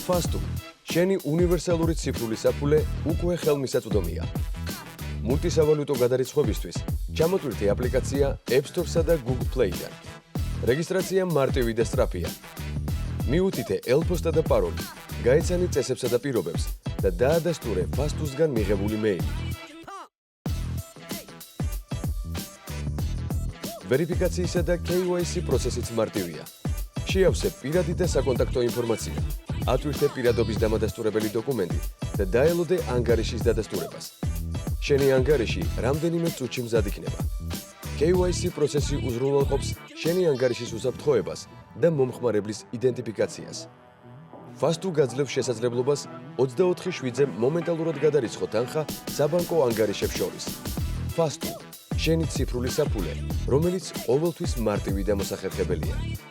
Fastu, შენი უნივერსალური ციფრული საფულე უკვე ხელმისაწვდომია. მულტისავალუტო გადარიცხვებისთვის ჩამოტვირთე აპლიკაცია App Store-სა და Google Play-დან. რეგისტრაცია მარტივი და სწრაფია. მიუთითე ელფოსტა და პაროლი, გაეცანი წესებსა და პირობებს და დაადასტურე Fastu-სგან მიღებული მეილი. ვერიფიკაციისა და KYC პროცესიც მარტივია. შეავსე პირადი და საკონტაქტო ინფორმაცია, ატვირთე პირადობის დამადასტურებელი დოკუმენტი და დაელოდე ანგარიშის დადასტურებას. შენი ანგარიში რამდენიმე წუთში მზად იქნება. KYC პროცესი უზრუნველყოფს შენი ანგარიშის უსაფრთხოებას და მომხმარებლის იდენტიფიკაციას. Fastu გაძლევს შესაძლებლობას 24/7-ზე მომენტალურად გადარიცხო თანხა საბანკო ანგარიშებს შორის. Fastu, შენი ციფრული საფულე, რომელიც ყოველთვის მარტივი და მოსახერხებელია.